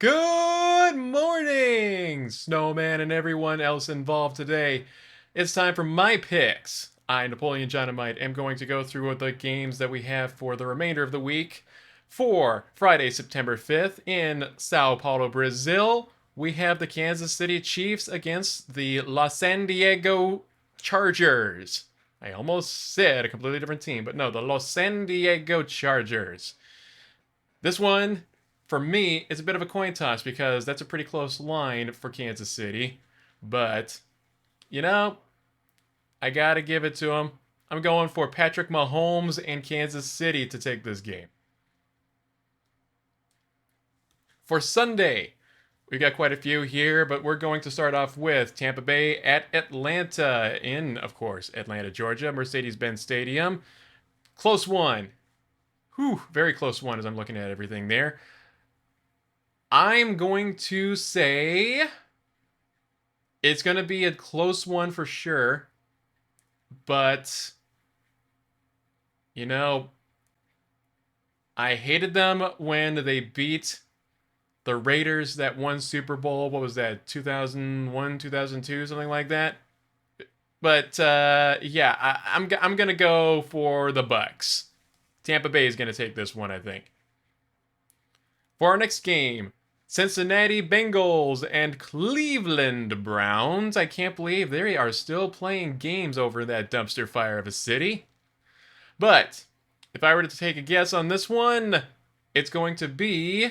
Good morning, Snowman and everyone else involved today. It's time for my picks. I, Napoleon Jonamite, am going to go through the games that we have for the remainder of the week. For Friday, September 5th, in Sao Paulo, Brazil, we have the Kansas City Chiefs against the Los San Diego Chargers. I almost said a completely different team, but no, the Los San Diego Chargers. This one, for me, is a bit of a coin toss because that's a pretty close line for Kansas City. But, you know, I got to give it to them. I'm going for Patrick Mahomes and Kansas City to take this game. For Sunday, we got quite a few here, but we're going to start off with Tampa Bay at Atlanta in, of course, Atlanta, Georgia, Mercedes-Benz Stadium. Close one. Whew, very close one as I'm looking at everything there. I'm going to say it's going to be a close one for sure. But, you know, I hated them when they beat the Raiders that won Super Bowl. What was that? 2001, 2002, something like that. But yeah, I'm gonna go for the Bucks. Tampa Bay is gonna take this one, I think. For our next game, Cincinnati Bengals and Cleveland Browns. I can't believe they are still playing games over that dumpster fire of a city. But if I were to take a guess on this one, it's going to be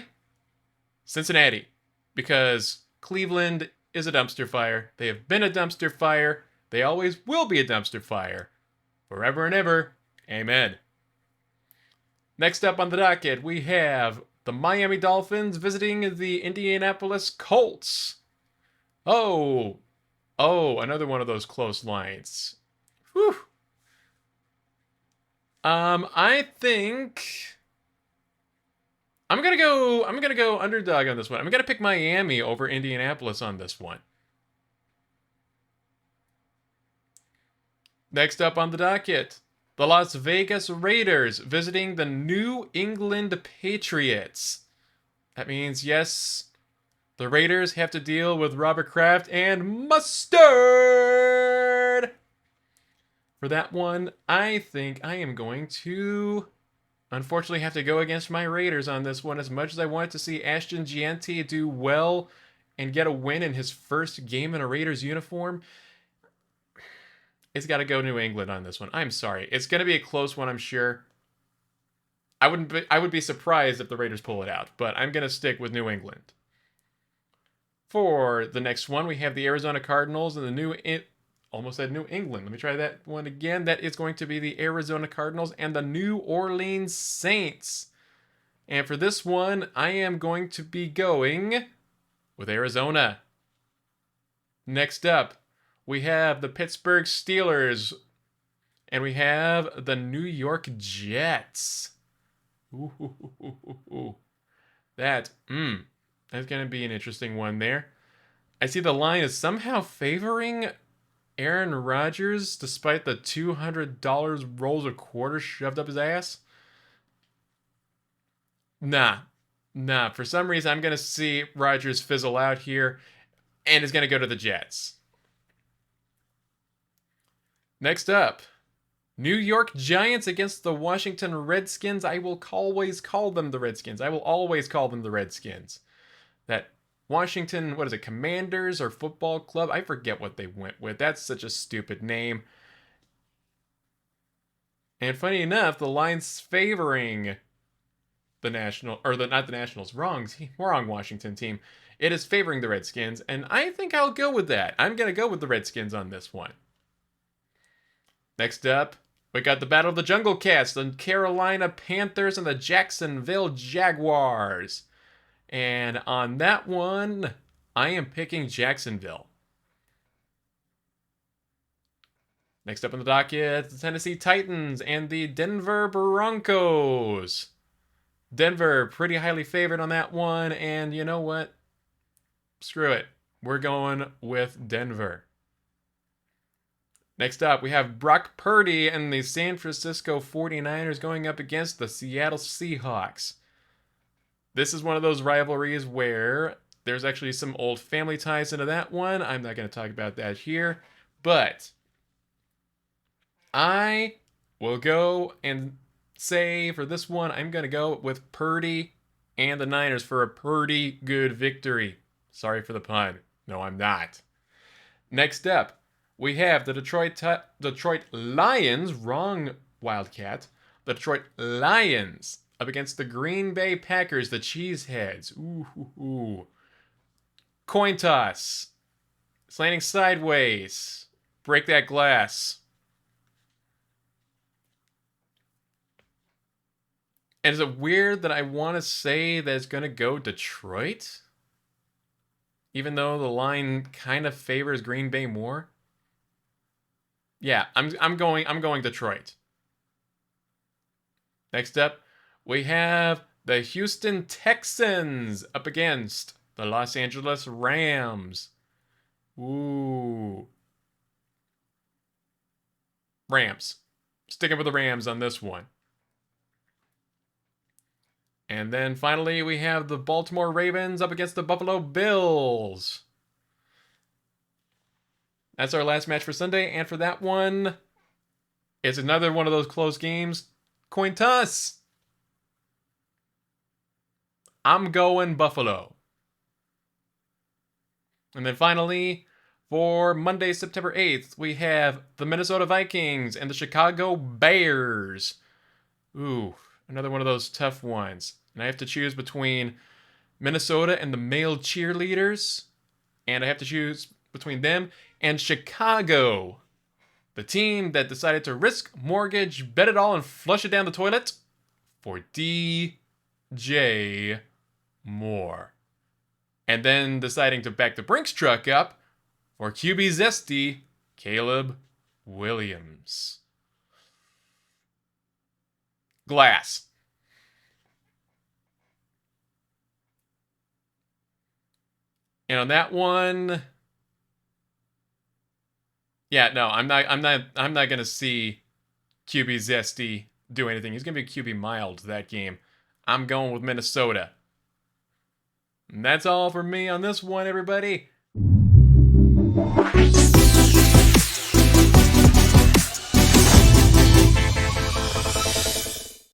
Cincinnati, because Cleveland is a dumpster fire. They have been a dumpster fire. They always will be a dumpster fire. Forever and ever. Amen. Next up on the docket, we have the Miami Dolphins visiting the Indianapolis Colts. Oh, another one of those close lines. Whew. I think I'm gonna go underdog on this one. I'm gonna pick Miami over Indianapolis on this one. Next up on the docket, the Las Vegas Raiders visiting the New England Patriots. That means, yes, the Raiders have to deal with Robert Kraft and mustard. For that one, I think I am going to unfortunately have to go against my Raiders on this one. As much as I wanted to see Ashton Gianti do well and get a win in his first game in a Raiders uniform, it's got to go New England on this one. I'm sorry. It's going to be a close one, I'm sure. I would be surprised if the Raiders pull it out, but I'm going to stick with New England. For the next one, we have the Arizona Cardinals and the almost said New England. Let me try that one again. That is going to be the Arizona Cardinals and the New Orleans Saints. And for this one, I am going to be going with Arizona. Next up, we have the Pittsburgh Steelers and we have the New York Jets. Ooh. That's going to be an interesting one there. I see the line is somehow favoring Aaron Rodgers despite the $200 rolls a quarter shoved up his ass. Nah. For some reason, I'm going to see Rodgers fizzle out here and is going to go to the Jets. Next up, New York Giants against the Washington Redskins. I will always call them the Redskins. That Washington, what is it, Commanders or Football Club? I forget what they went with. That's such a stupid name. And funny enough, the line's favoring not the Nationals, wrong Washington team. It is favoring the Redskins, and I think I'll go with that. I'm going to go with the Redskins on this one. Next up, we got the Battle of the Jungle Cats, the Carolina Panthers and the Jacksonville Jaguars. And on that one, I am picking Jacksonville. Next up on the docket, the Tennessee Titans and the Denver Broncos. Denver, pretty highly favored on that one, and you know what? Screw it. We're going with Denver. Next up, we have Brock Purdy and the San Francisco 49ers going up against the Seattle Seahawks. This is one of those rivalries where there's actually some old family ties into that one. I'm not going to talk about that here. But I will go and say for this one, I'm going to go with Purdy and the Niners for a pretty good victory. Sorry for the pun. No, I'm not. Next up, we have the Detroit Lions, wrong Wildcat. The Detroit Lions up against the Green Bay Packers, the Cheeseheads. Ooh, ooh, ooh. Coin toss. Slanting sideways. Break that glass. And is it weird that I want to say that it's going to go Detroit? Even though the line kind of favors Green Bay more? Yeah, I'm going Detroit. Next up, we have the Houston Texans up against the Los Angeles Rams. Ooh. Rams. Sticking with the Rams on this one. And then finally, we have the Baltimore Ravens up against the Buffalo Bills. That's our last match for Sunday. And for that one, it's another one of those close games. Coin toss. I'm going Buffalo. And then finally, for Monday, September 8th, we have the Minnesota Vikings and the Chicago Bears. Ooh, another one of those tough ones. And I have to choose between Minnesota and the male cheerleaders. And I have to choose between them and Chicago, the team that decided to risk mortgage, bet it all, and flush it down the toilet for DJ Moore. And then deciding to back the Brinks truck up for QB Zesty, Caleb Williams. Glass. And on that one, yeah, no, I'm not gonna see QB Zesty do anything. He's gonna be QB mild that game. I'm going with Minnesota. And that's all for me on this one, everybody.